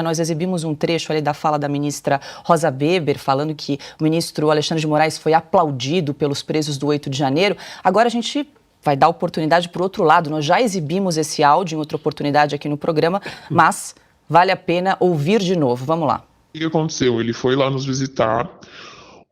Nós exibimos um trecho ali da fala da ministra Rosa Weber, falando que o ministro Alexandre de Moraes foi aplaudido pelos presos do 8 de janeiro. Agora a gente vai dar oportunidade para o outro lado. Nós já exibimos esse áudio em outra oportunidade aqui no programa, mas vale a pena ouvir de novo. Vamos lá. O que aconteceu? Ele foi lá nos visitar.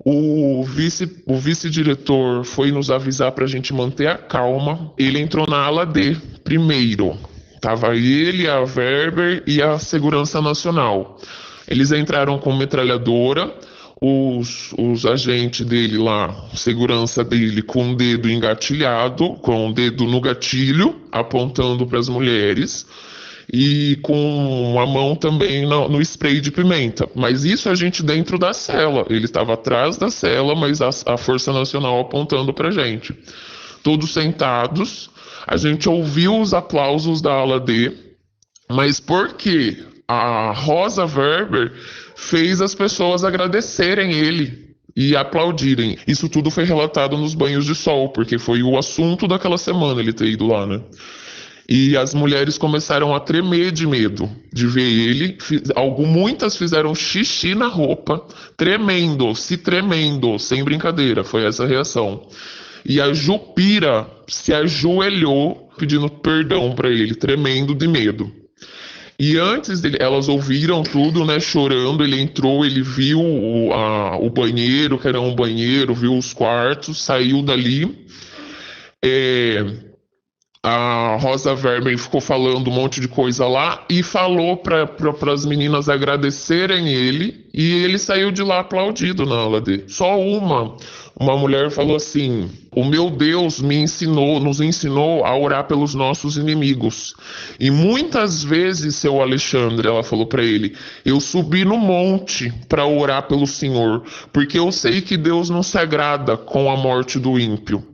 O vice-diretor foi nos avisar para a gente manter a calma. Ele entrou na ala D primeiro. Tava ele, a Weber e a Segurança Nacional. Eles entraram com metralhadora, os agentes dele lá, segurança dele, com o dedo engatilhado, com o dedo no gatilho, apontando para as mulheres, e com a mão também no spray de pimenta. Mas isso a gente dentro da cela. Ele estava atrás da cela, mas a Força Nacional apontando para a gente. Todos sentados. A gente ouviu os aplausos da ala D, mas porque a Rosa Weber fez as pessoas agradecerem ele e aplaudirem. Isso tudo foi relatado nos banhos de sol, porque foi o assunto daquela semana ele ter ido lá, né? E as mulheres começaram a tremer de medo de ver ele. Muitas fizeram xixi na roupa, tremendo, sem brincadeira, foi essa a reação. E a Jupira se ajoelhou pedindo perdão para ele, tremendo de medo. E antes dele, elas ouviram tudo, né, chorando. Ele entrou, ele viu o banheiro, que era um banheiro, viu os quartos, saiu dali. A Rosa Weber ficou falando um monte de coisa lá e falou para as meninas agradecerem ele, e ele saiu de lá aplaudido na aula dele. Só uma mulher falou assim: o meu Deus nos ensinou a orar pelos nossos inimigos. E muitas vezes, seu Alexandre, ela falou para ele, eu subi no monte para orar pelo Senhor, porque eu sei que Deus não se agrada com a morte do ímpio.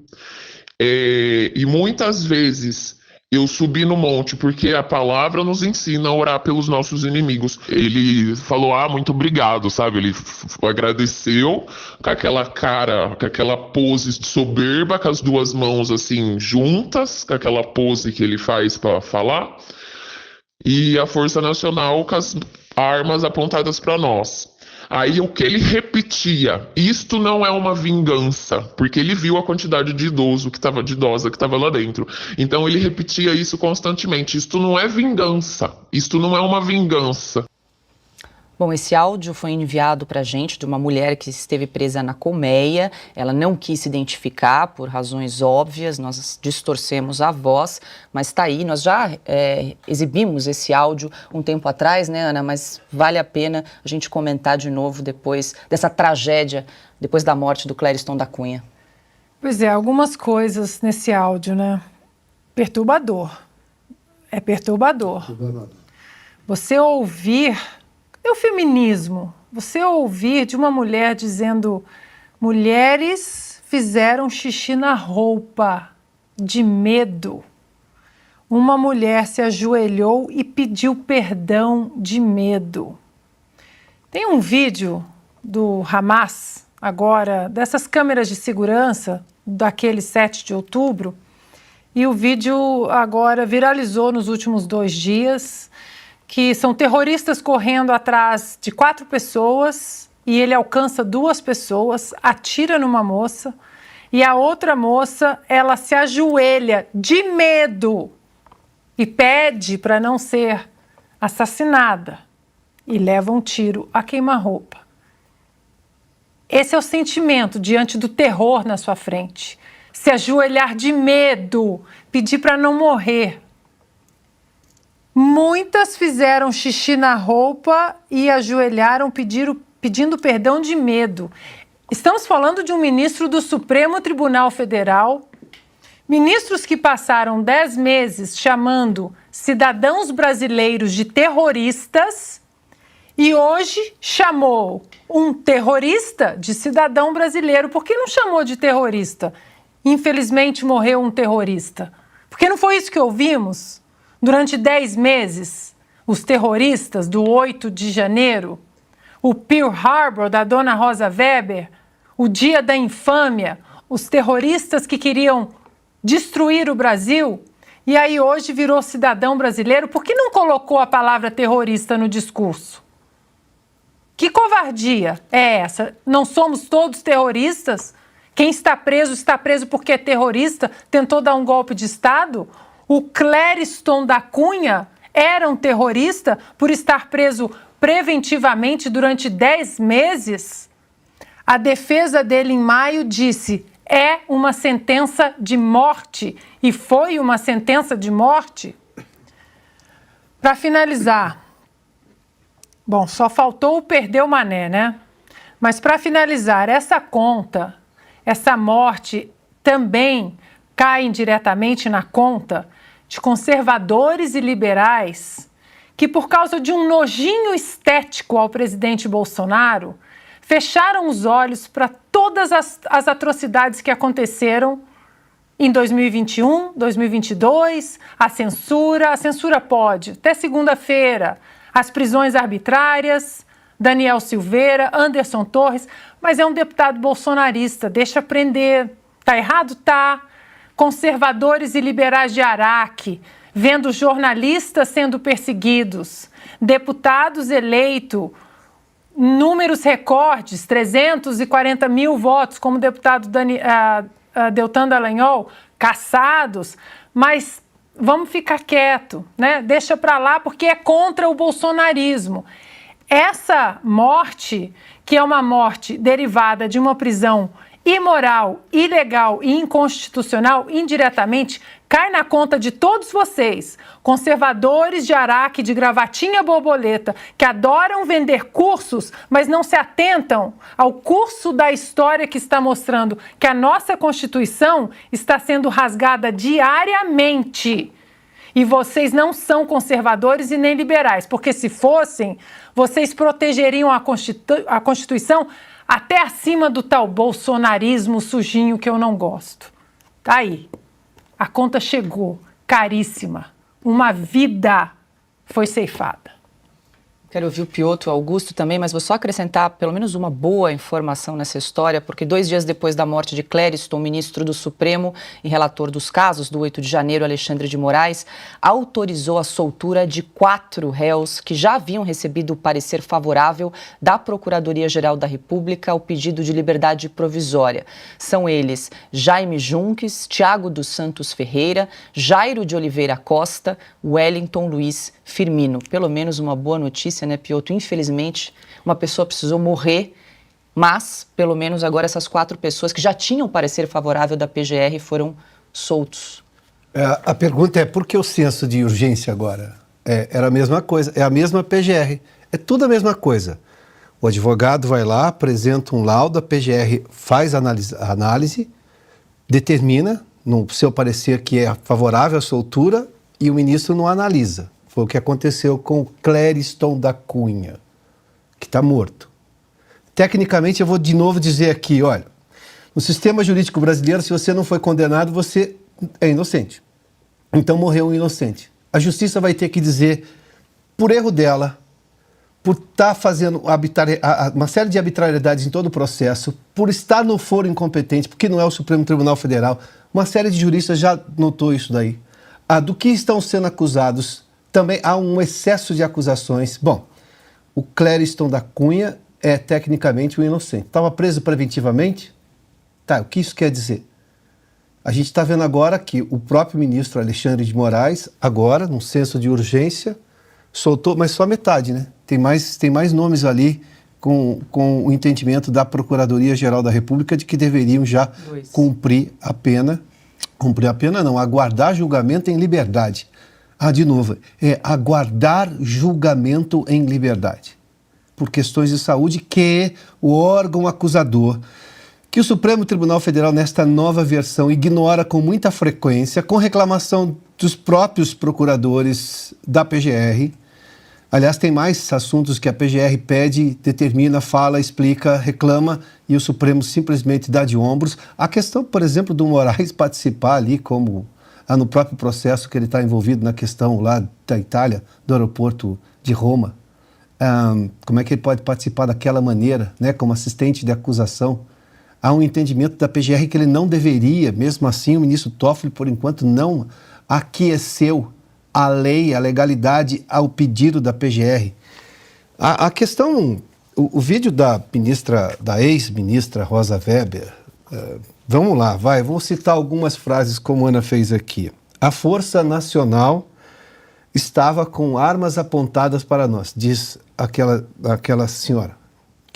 E muitas vezes eu subi no monte porque a palavra nos ensina a orar pelos nossos inimigos. Ele falou, muito obrigado, sabe? Ele agradeceu com aquela cara, com aquela pose soberba, com as duas mãos assim juntas, com aquela pose que ele faz para falar. E a Força Nacional com as armas apontadas para nós. Aí o que ele repetia, isto não é uma vingança, porque ele viu a quantidade de idosa que estava lá dentro. Então ele repetia isso constantemente, isto não é vingança, isto não é uma vingança. Bom, esse áudio foi enviado para a gente de uma mulher que esteve presa na colmeia. Ela não quis se identificar por razões óbvias, nós distorcemos a voz, mas está aí. Nós já exibimos esse áudio um tempo atrás, né, Ana? Mas vale a pena a gente comentar de novo depois dessa tragédia, depois da morte do Clériston da Cunha. Pois é, algumas coisas nesse áudio, né? Perturbador. É perturbador. Você ouvir... o feminismo, você ouvir de uma mulher dizendo mulheres fizeram xixi na roupa de medo. Uma mulher se ajoelhou e pediu perdão de medo. Tem um vídeo do Hamas, agora, dessas câmeras de segurança daquele 7 de outubro, e o vídeo agora viralizou nos últimos 2 dias, que são terroristas correndo atrás de 4 pessoas e ele alcança 2 pessoas, atira numa moça e a outra moça, ela se ajoelha de medo e pede para não ser assassinada e leva um tiro a queima-roupa. Esse é o sentimento diante do terror na sua frente. Se ajoelhar de medo, pedir para não morrer. Muitas fizeram xixi na roupa e ajoelharam pedindo perdão de medo. Estamos falando de um ministro do Supremo Tribunal Federal, ministros que passaram 10 meses chamando cidadãos brasileiros de terroristas e hoje chamou um terrorista de cidadão brasileiro. Por que não chamou de terrorista? Infelizmente morreu um terrorista. Porque não foi isso que ouvimos? Durante 10 meses, os terroristas do 8 de janeiro, o Pearl Harbor da dona Rosa Weber, o Dia da Infâmia, os terroristas que queriam destruir o Brasil, e aí hoje virou cidadão brasileiro, por que não colocou a palavra terrorista no discurso? Que covardia é essa? Não somos todos terroristas? Quem está preso porque é terrorista, tentou dar um golpe de Estado? O Clériston da Cunha era um terrorista por estar preso preventivamente durante 10 meses? A defesa dele em maio disse: é uma sentença de morte, e foi uma sentença de morte. Para finalizar, bom, só faltou o perder o Mané, né? Mas para finalizar, essa conta, essa morte também cai indiretamente na conta de conservadores e liberais que, por causa de um nojinho estético ao presidente Bolsonaro, fecharam os olhos para todas as atrocidades que aconteceram em 2021, 2022, a censura pode, até segunda-feira, as prisões arbitrárias, Daniel Silveira, Anderson Torres, mas é um deputado bolsonarista, deixa prender. Tá errado? Tá. Conservadores e liberais de Araque, vendo jornalistas sendo perseguidos, deputados eleitos, números recordes, 340 mil votos, como o deputado Deltan Dallagnol, caçados, mas vamos ficar quieto, né? Deixa para lá, porque é contra o bolsonarismo. Essa morte, que é uma morte derivada de uma prisão imoral, ilegal e inconstitucional, indiretamente, cai na conta de todos vocês, conservadores de Araque, de gravatinha borboleta, que adoram vender cursos, mas não se atentam ao curso da história que está mostrando que a nossa Constituição está sendo rasgada diariamente. E vocês não são conservadores e nem liberais, porque se fossem, vocês protegeriam a Constituição até acima do tal bolsonarismo sujinho que eu não gosto. Tá aí. A conta chegou, caríssima. Uma vida foi ceifada. Quero ouvir o Piotr, o Augusto também, mas vou só acrescentar pelo menos uma boa informação nessa história, porque 2 dias depois da morte de Clériston, ministro do Supremo e relator dos casos do 8 de janeiro, Alexandre de Moraes, autorizou a soltura de 4 réus que já haviam recebido o parecer favorável da Procuradoria-Geral da República ao pedido de liberdade provisória. São eles Jaime Junques, Tiago dos Santos Ferreira, Jairo de Oliveira Costa, Wellington Luiz Firmino. Pelo menos uma boa notícia, né, Piotr? Infelizmente, uma pessoa precisou morrer, mas, pelo menos agora, essas 4 pessoas que já tinham parecer favorável da PGR foram soltos. A pergunta é, por que o senso de urgência agora? Era a mesma coisa, é a mesma PGR, é tudo a mesma coisa. O advogado vai lá, apresenta um laudo, a PGR faz a análise, determina, no seu parecer, que é favorável à soltura, e o ministro não analisa. Foi o que aconteceu com o Clériston da Cunha, que está morto. Tecnicamente, eu vou de novo dizer aqui, olha, no sistema jurídico brasileiro, se você não foi condenado, você é inocente. Então morreu um inocente. A justiça vai ter que dizer, por erro dela, por estar fazendo uma série de arbitrariedades em todo o processo, por estar no foro incompetente, porque não é o Supremo Tribunal Federal, uma série de juristas já notou isso daí. Do que estão sendo acusados, também há um excesso de acusações. Bom, o Clériston da Cunha é tecnicamente um inocente. Estava preso preventivamente? Tá, o que isso quer dizer? A gente está vendo agora que o próprio ministro Alexandre de Moraes, agora, num senso de urgência, soltou, mas só metade, né? Tem mais nomes ali com o entendimento da Procuradoria-Geral da República de que deveriam já cumprir a pena. Cumprir a pena não, aguardar julgamento em liberdade. De novo, aguardar julgamento em liberdade. Por questões de saúde, que o órgão acusador, que o Supremo Tribunal Federal, nesta nova versão, ignora com muita frequência, com reclamação dos próprios procuradores da PGR. Aliás, tem mais assuntos que a PGR pede, determina, fala, explica, reclama, e o Supremo simplesmente dá de ombros. A questão, por exemplo, do Moraes participar ali como no próprio processo que ele está envolvido na questão lá da Itália, do aeroporto de Roma. Como é que ele pode participar daquela maneira, né, como assistente de acusação? Há um entendimento da PGR que ele não deveria, mesmo assim o ministro Toffoli, por enquanto, não aqueceu a lei, a legalidade ao pedido da PGR. A questão, o vídeo da ex-ministra Rosa Weber, vamos lá, vamos citar algumas frases como a Ana fez aqui. A Força Nacional estava com armas apontadas para nós, diz aquela senhora.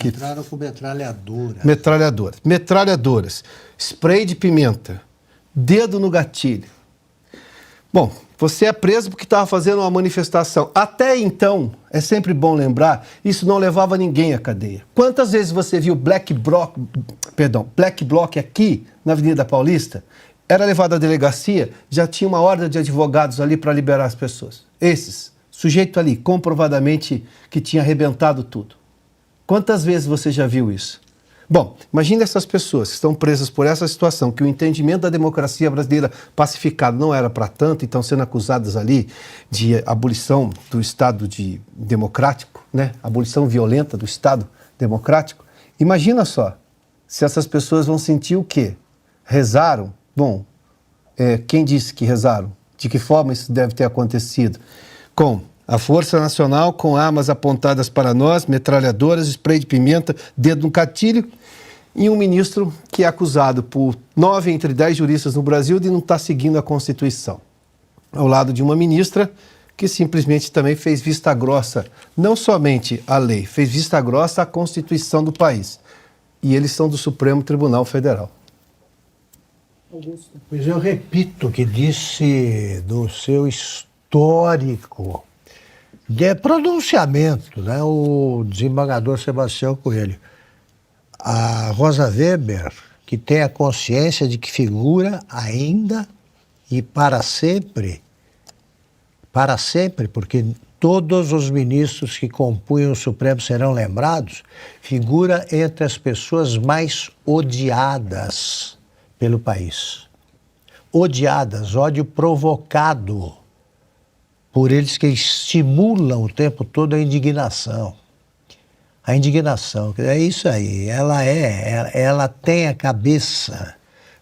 Entraram com metralhadoras. Metralhadoras, spray de pimenta, dedo no gatilho. Bom, você é preso porque estava fazendo uma manifestação. Até então, é sempre bom lembrar, isso não levava ninguém à cadeia. Quantas vezes você viu Black Bloc aqui na Avenida Paulista? Era levado à delegacia, já tinha uma horda de advogados ali para liberar as pessoas. Esses, sujeito ali, comprovadamente que tinha arrebentado tudo. Quantas vezes você já viu isso? Bom, imagine essas pessoas que estão presas por essa situação, que o entendimento da democracia brasileira pacificado não era para tanto, e estão sendo acusadas ali de abolição do Estado democrático, né? Abolição violenta do Estado democrático. Imagina só, se essas pessoas vão sentir o quê? Rezaram? Bom, quem disse que rezaram? De que forma isso deve ter acontecido? Com a Força Nacional, com armas apontadas para nós, metralhadoras, spray de pimenta, dedo no gatilho, e um ministro que é acusado por 9 entre 10 juristas no Brasil de não estar seguindo a Constituição. Ao lado de uma ministra que simplesmente também fez vista grossa, não somente a lei, fez vista grossa à Constituição do país. E eles são do Supremo Tribunal Federal. Pois eu repito o que disse do seu histórico de pronunciamento, né, o desembargador Sebastião Coelho. A Rosa Weber, que tem a consciência de que figura ainda e para sempre, porque todos os ministros que compunham o Supremo serão lembrados, figura entre as pessoas mais odiadas pelo país. Odiadas, ódio provocado por eles que estimulam o tempo todo a indignação. A indignação, é isso aí, ela tem a cabeça,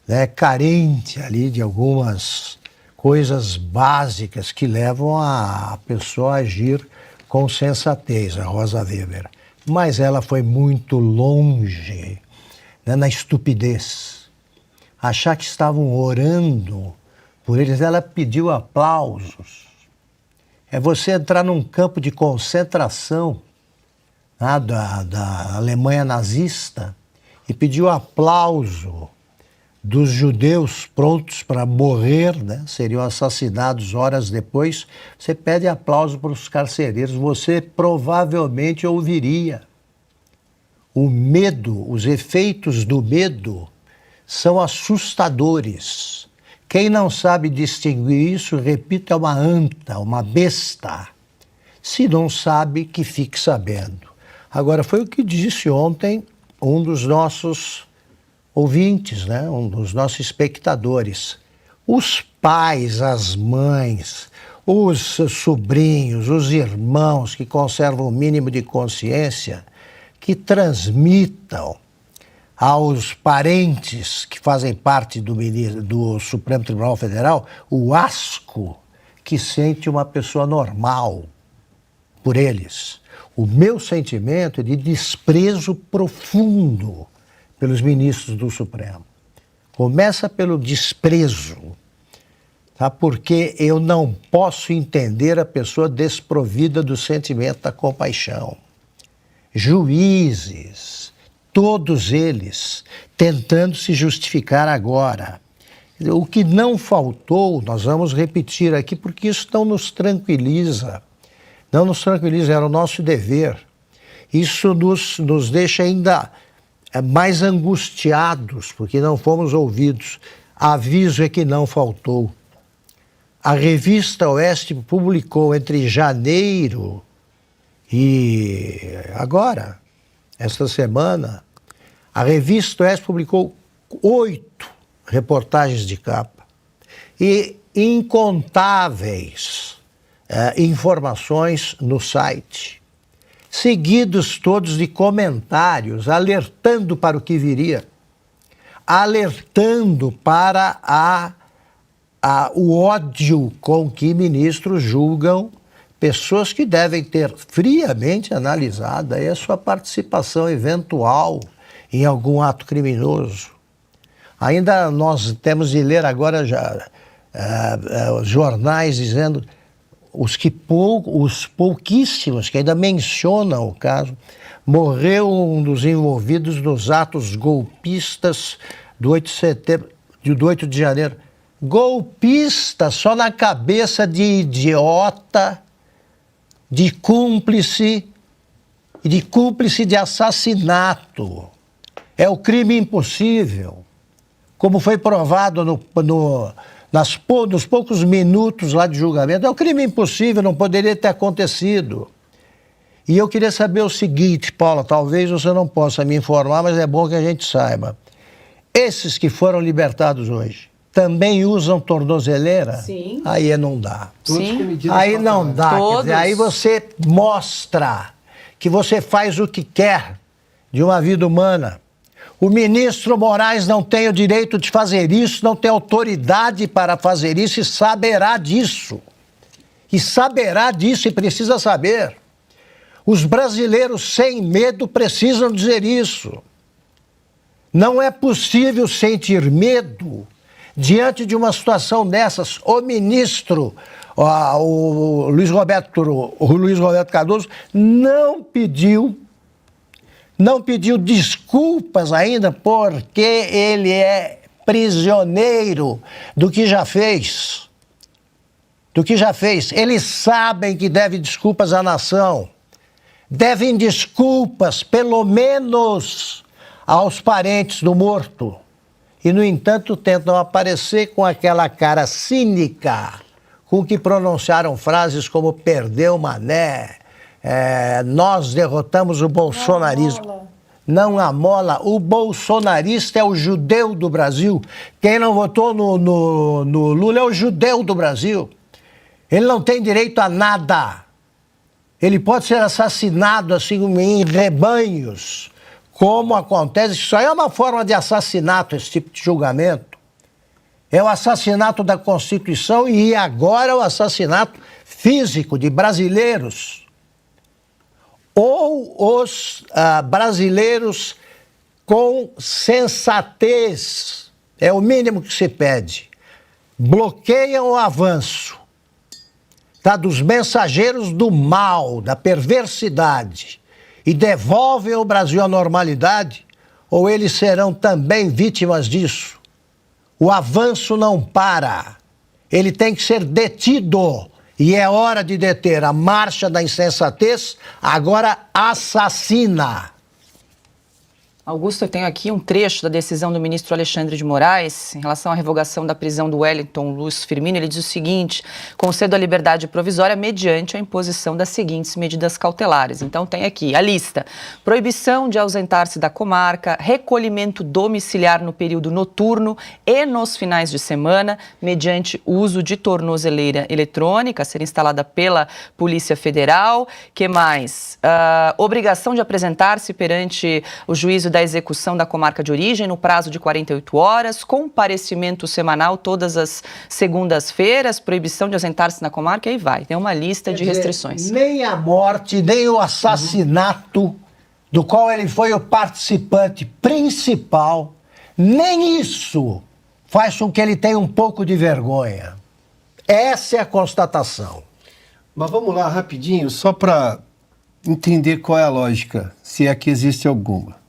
né, carente ali de algumas coisas básicas que levam a pessoa a agir com sensatez, a Rosa Weber. Mas ela foi muito longe, né, na estupidez. Achar que estavam orando por eles, ela pediu aplausos. É você entrar num campo de concentração, né, da Alemanha nazista e pedir o aplauso dos judeus prontos para morrer, né, seriam assassinados horas depois. Você pede aplauso para os carcereiros, você provavelmente ouviria. O medo, os efeitos do medo são assustadores. Quem não sabe distinguir isso, repito, é uma anta, uma besta. Se não sabe, que fique sabendo. Agora, foi o que disse ontem um dos nossos ouvintes, né? Um dos nossos espectadores. Os pais, as mães, os sobrinhos, os irmãos que conservam o mínimo de consciência, que transmitam aos parentes que fazem parte do Supremo Tribunal Federal o asco que sente uma pessoa normal por eles. O meu sentimento é de desprezo profundo pelos ministros do Supremo. Começa pelo desprezo, tá? Porque eu não posso entender a pessoa desprovida do sentimento da compaixão. Juízes, todos eles tentando se justificar agora. O que não faltou, nós vamos repetir aqui, porque isso não nos tranquiliza. Não nos tranquiliza, era o nosso dever. Isso nos deixa ainda mais angustiados, porque não fomos ouvidos. Aviso é que não faltou. A revista Oeste publicou entre janeiro e agora, esta semana, a revista Oeste publicou 8 reportagens de capa e incontáveis informações no site, seguidos todos de comentários alertando para o que viria, alertando para a o ódio com que ministros julgam pessoas que devem ter friamente analisado aí a sua participação eventual em algum ato criminoso. Ainda nós temos de ler agora já jornais dizendo os pouquíssimos que ainda mencionam o caso. Morreu um dos envolvidos nos atos golpistas do 8 de setembro, do 8 de janeiro. Golpista só na cabeça de idiota, de cúmplice de assassinato. É o crime impossível. Como foi provado nos poucos minutos lá de julgamento, é o crime impossível, não poderia ter acontecido. E eu queria saber o seguinte, Paula, talvez você não possa me informar, mas é bom que a gente saiba. Esses que foram libertados hoje também usam tornozeleira? Sim. Aí não dá. Sim. Aí não dá. Quer dizer, aí Todos. você mostra que você faz o que quer de uma vida humana. O ministro Moraes não tem o direito de fazer isso, não tem autoridade para fazer isso e saberá disso. E saberá disso e precisa saber. Os brasileiros sem medo precisam dizer isso. Não é possível sentir medo diante de uma situação dessas. O ministro, o Luiz Roberto Cardoso, não pediu desculpas ainda porque ele é prisioneiro do que já fez. Eles sabem que devem desculpas à nação. Devem desculpas, pelo menos, aos parentes do morto. E, no entanto, tentam aparecer com aquela cara cínica com que pronunciaram frases como perdeu Mané, nós derrotamos o bolsonarismo. Não amola. O bolsonarista é o judeu do Brasil. Quem não votou no Lula é o judeu do Brasil. Ele não tem direito a nada. Ele pode ser assassinado assim em rebanhos, como acontece. Isso aí é uma forma de assassinato, esse tipo de julgamento. É o assassinato da Constituição e agora o assassinato físico de brasileiros. Ou os brasileiros com sensatez, é o mínimo que se pede, bloqueiam o avanço dos mensageiros do mal, da perversidade, e devolvem o Brasil à normalidade, ou eles serão também vítimas disso. O avanço não para, ele tem que ser detido. E é hora de deter a marcha da insensatez, agora assassina. Augusto, eu tenho aqui um trecho da decisão do ministro Alexandre de Moraes em relação à revogação da prisão do Wellington Lúcio Firmino. Ele diz o seguinte: concedo a liberdade provisória mediante a imposição das seguintes medidas cautelares. Então tem aqui a lista: proibição de ausentar-se da comarca, recolhimento domiciliar no período noturno e nos finais de semana, mediante uso de tornozeleira eletrônica a ser instalada pela Polícia Federal. Que mais? Obrigação de apresentar-se perante o juízo da execução da comarca de origem no prazo de 48 horas, comparecimento semanal todas as segundas-feiras, proibição de ausentar-se na comarca, e aí vai. Tem uma lista de restrições. Nem a morte, nem o assassinato, do qual ele foi o participante principal, nem isso faz com que ele tenha um pouco de vergonha. Essa é a constatação. Mas vamos lá, rapidinho, só para entender qual é a lógica, se é que existe alguma.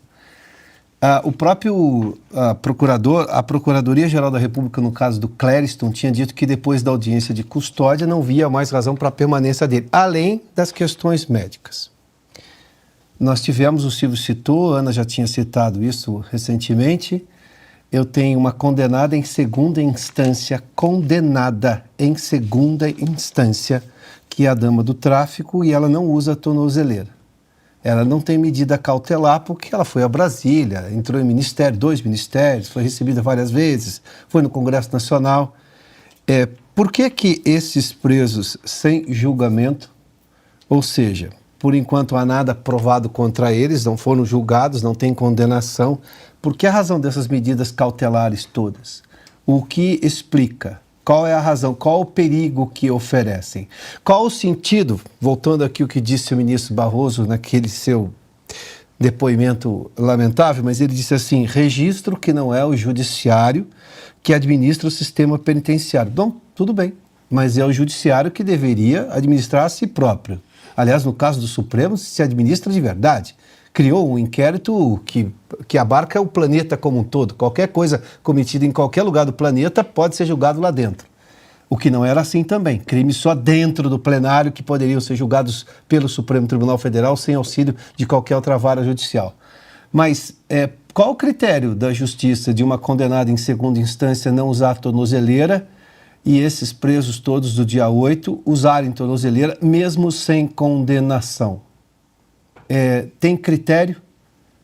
O próprio procurador, a Procuradoria-Geral da República, no caso do Clériston, tinha dito que depois da audiência de custódia não via mais razão para a permanência dele, além das questões médicas. Nós tivemos, o Silvio citou, a Ana já tinha citado isso recentemente, eu tenho uma condenada em segunda instância, que é a dama do tráfico, e ela não usa tornozeleira. Ela não tem medida cautelar porque ela foi a Brasília, entrou em ministério, 2 ministérios, foi recebida várias vezes, foi no Congresso Nacional. Por que esses presos sem julgamento, ou seja, por enquanto há nada provado contra eles, não foram julgados, não tem condenação, por que a razão dessas medidas cautelares todas? O que explica Qual é a razão? Qual o perigo que oferecem? Qual o sentido, voltando aqui o que disse o ministro Barroso naquele seu depoimento lamentável, mas ele disse assim, registro que não é o judiciário que administra o sistema penitenciário. Bom, tudo bem, mas é o judiciário que deveria administrar a si próprio. Aliás, no caso do Supremo, se administra de verdade. Criou um inquérito que abarca o planeta como um todo. Qualquer coisa cometida em qualquer lugar do planeta pode ser julgado lá dentro. O que não era assim também. Crimes só dentro do plenário que poderiam ser julgados pelo Supremo Tribunal Federal sem auxílio de qualquer outra vara judicial. Mas qual o critério da justiça de uma condenada em segunda instância não usar tornozeleira e esses presos todos do dia 8 usarem tornozeleira mesmo sem condenação? Tem critério?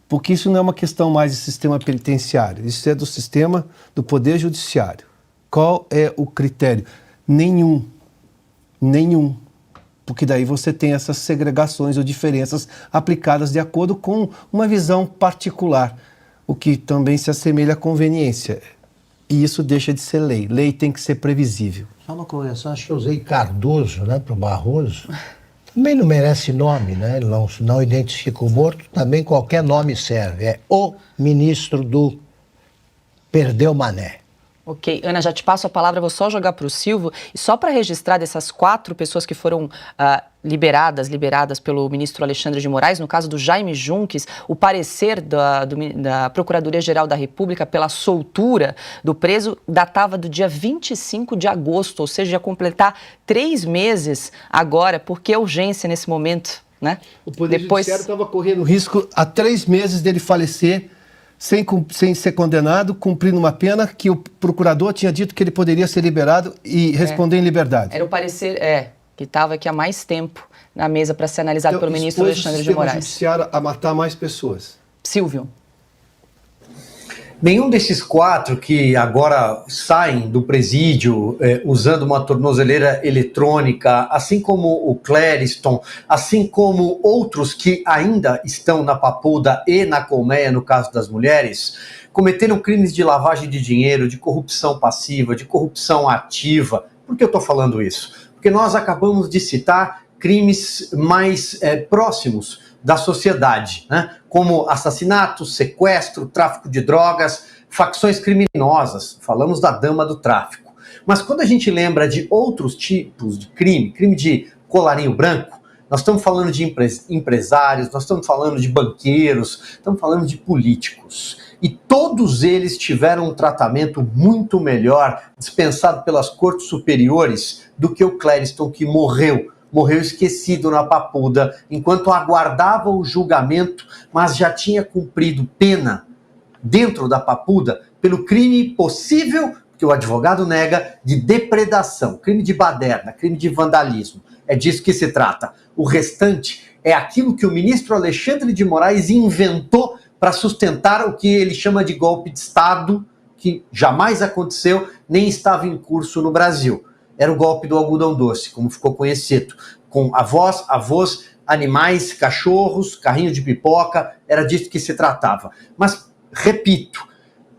Porque isso não é uma questão mais de sistema penitenciário, isso é do sistema do Poder Judiciário. Qual é o critério? Nenhum. Porque daí você tem essas segregações ou diferenças aplicadas de acordo com uma visão particular, o que também se assemelha à conveniência. E isso deixa de ser lei. Lei tem que ser previsível. Só uma correção, acho que eu usei Cardoso, né, para o Barroso. Também não merece nome, né? Ele não identifica o morto, também qualquer nome serve. É o ministro do Perdeu Mané. Ok, Ana, já te passo a palavra, vou só jogar para o Silvio. E só para registrar dessas 4 pessoas que foram liberadas pelo ministro Alexandre de Moraes, no caso do Jaime Junques, o parecer da Procuradoria-Geral da República pela soltura do preso datava do dia 25 de agosto, ou seja, ia completar 3 meses agora. Por que urgência nesse momento, né? O Poder Judiciário estava correndo risco há 3 meses dele falecer sem ser condenado, cumprindo uma pena que o procurador tinha dito que ele poderia ser liberado e responder em liberdade. Era o parecer, que estava aqui há mais tempo na mesa para ser analisado pelo ministro Alexandre de Moraes. O judiciário a matar mais pessoas. Silvio. Nenhum desses 4 que agora saem do presídio usando uma tornozeleira eletrônica, assim como o Clériston, assim como outros que ainda estão na Papuda e na Colmeia, no caso das mulheres, cometeram crimes de lavagem de dinheiro, de corrupção passiva, de corrupção ativa. Por que eu estou falando isso? Porque nós acabamos de citar crimes mais próximos da sociedade, né? Como assassinato, sequestro, tráfico de drogas, facções criminosas, falamos da dama do tráfico. Mas quando a gente lembra de outros tipos de crime de colarinho branco, nós estamos falando de empresários, nós estamos falando de banqueiros, estamos falando de políticos. E todos eles tiveram um tratamento muito melhor, dispensado pelas cortes superiores, do que o Clériston, que morreu esquecido na Papuda, enquanto aguardava o julgamento, mas já tinha cumprido pena dentro da Papuda pelo crime possível, que o advogado nega, de depredação, crime de baderna, crime de vandalismo. É disso que se trata. O restante é aquilo que o ministro Alexandre de Moraes inventou para sustentar o que ele chama de golpe de Estado, que jamais aconteceu, nem estava em curso no Brasil. Era o golpe do algodão doce, como ficou conhecido, com avós, animais, cachorros, carrinho de pipoca, era disso que se tratava. Mas, repito,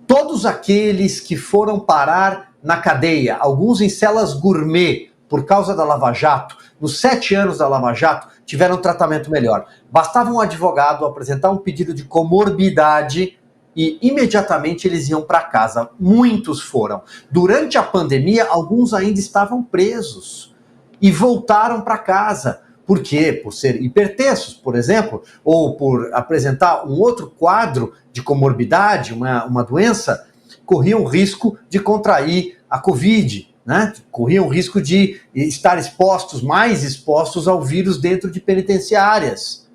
todos aqueles que foram parar na cadeia, alguns em celas gourmet, por causa da Lava Jato, nos 7 anos da Lava Jato, tiveram um tratamento melhor. Bastava um advogado apresentar um pedido de comorbidade e imediatamente eles iam para casa. Muitos foram. Durante a pandemia, alguns ainda estavam presos e voltaram para casa. Por quê? Por ser hipertensos, por exemplo, ou por apresentar um outro quadro de comorbidade, uma doença, corriam risco de contrair a Covid, né? Corriam risco de estar mais expostos ao vírus dentro de penitenciárias.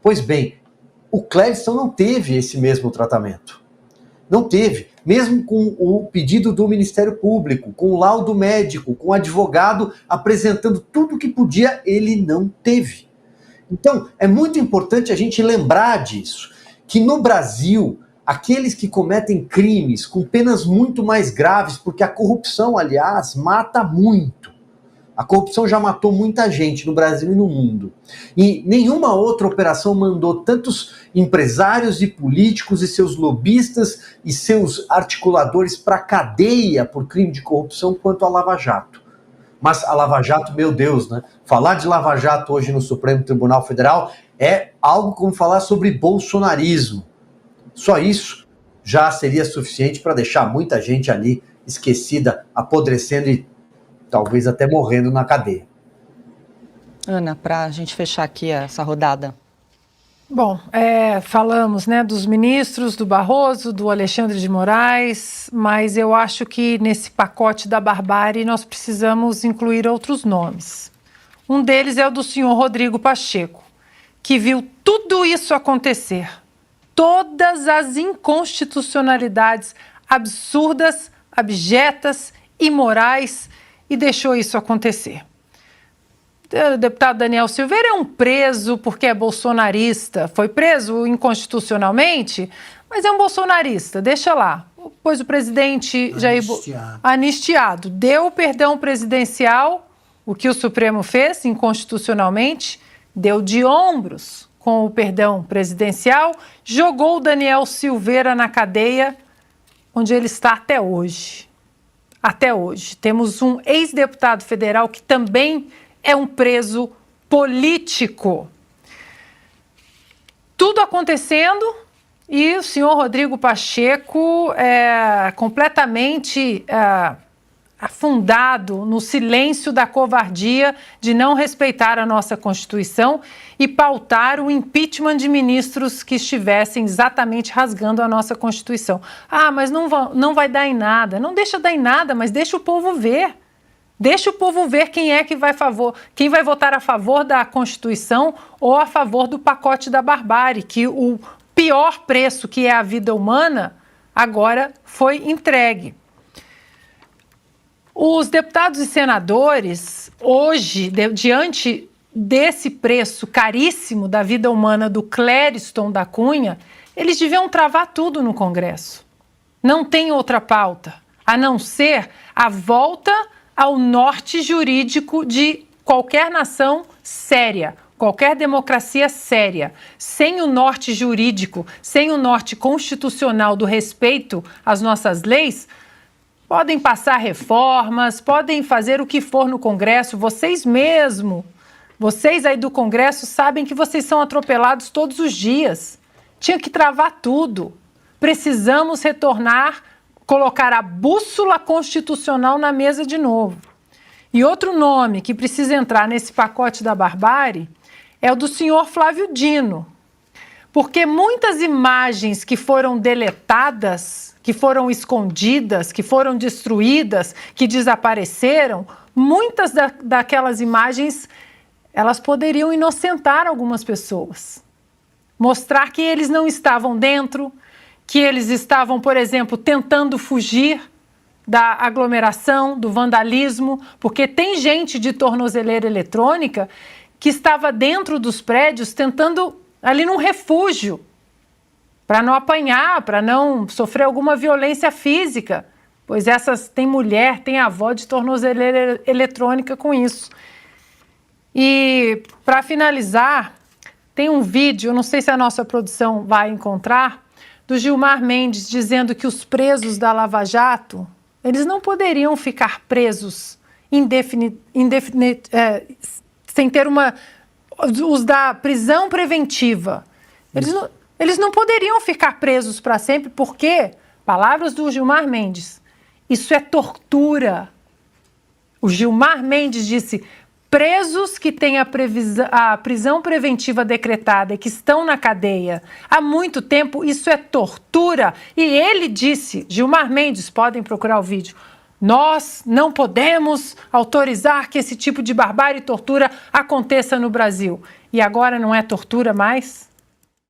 Pois bem, o Clériston não teve esse mesmo tratamento. Não teve. Mesmo com o pedido do Ministério Público, com o laudo médico, com o advogado apresentando tudo o que podia, ele não teve. Então, é muito importante a gente lembrar disso, que no Brasil, aqueles que cometem crimes com penas muito mais graves, porque a corrupção, aliás, mata muito. A corrupção já matou muita gente no Brasil e no mundo. E nenhuma outra operação mandou tantos empresários e políticos e seus lobistas e seus articuladores para a cadeia por crime de corrupção quanto a Lava Jato. Mas a Lava Jato, meu Deus, né? Falar de Lava Jato hoje no Supremo Tribunal Federal é algo como falar sobre bolsonarismo. Só isso já seria suficiente para deixar muita gente ali esquecida, apodrecendo e talvez até morrendo na cadeia. Ana, para a gente fechar aqui essa rodada. Bom, falamos, né, dos ministros, do Barroso, do Alexandre de Moraes, mas eu acho que nesse pacote da barbárie nós precisamos incluir outros nomes. Um deles é o do senhor Rodrigo Pacheco, que viu tudo isso acontecer, todas as inconstitucionalidades absurdas, abjetas, imorais, e deixou isso acontecer. O deputado Daniel Silveira é um preso porque é bolsonarista, foi preso inconstitucionalmente, mas é um bolsonarista, deixa lá. Pois o presidente Jair anistiado, deu o perdão presidencial, o que o Supremo fez inconstitucionalmente, deu de ombros com o perdão presidencial, jogou o Daniel Silveira na cadeia, onde ele está até hoje. Até hoje. Temos um ex-deputado federal que também é um preso político. Tudo acontecendo e o senhor Rodrigo Pacheco é completamente afundado no silêncio da covardia de não respeitar a nossa Constituição e pautar o impeachment de ministros que estivessem exatamente rasgando a nossa Constituição. Ah, mas não vai dar em nada. Não deixa dar em nada, mas deixa o povo ver. Deixa o povo ver quem vai votar a favor da Constituição ou a favor do pacote da barbárie, que o pior preço, que é a vida humana, agora foi entregue. Os deputados e senadores, hoje, diante desse preço caríssimo da vida humana do Clériston da Cunha, eles deviam travar tudo no Congresso. Não tem outra pauta, a não ser a volta ao norte jurídico de qualquer nação séria, qualquer democracia séria. Sem o norte jurídico, sem o norte constitucional do respeito às nossas leis, podem passar reformas, podem fazer o que for no Congresso, vocês aí do Congresso sabem que vocês são atropelados todos os dias. Tinha que travar tudo. Precisamos retornar, colocar a bússola constitucional na mesa de novo. E outro nome que precisa entrar nesse pacote da barbárie é o do senhor Flávio Dino. Porque muitas imagens que foram deletadas, que foram escondidas, que foram destruídas, que desapareceram, muitas daquelas imagens, elas poderiam inocentar algumas pessoas. Mostrar que eles não estavam dentro, que eles estavam, por exemplo, tentando fugir da aglomeração, do vandalismo, porque tem gente de tornozeleira eletrônica que estava dentro dos prédios tentando ali num refúgio, para não apanhar, para não sofrer alguma violência física, pois tem mulher, tem avó de tornozeleira eletrônica com isso. E, para finalizar, tem um vídeo, não sei se a nossa produção vai encontrar, do Gilmar Mendes dizendo que os presos da Lava Jato, eles não poderiam ficar presos sem ter os da prisão preventiva. Eles não poderiam ficar presos para sempre, porque, palavras do Gilmar Mendes, isso é tortura. O Gilmar Mendes disse: presos que têm a prisão preventiva decretada e que estão na cadeia há muito tempo, isso é tortura. E ele disse, Gilmar Mendes, podem procurar o vídeo, nós não podemos autorizar que esse tipo de barbárie e tortura aconteça no Brasil. E agora não é tortura mais?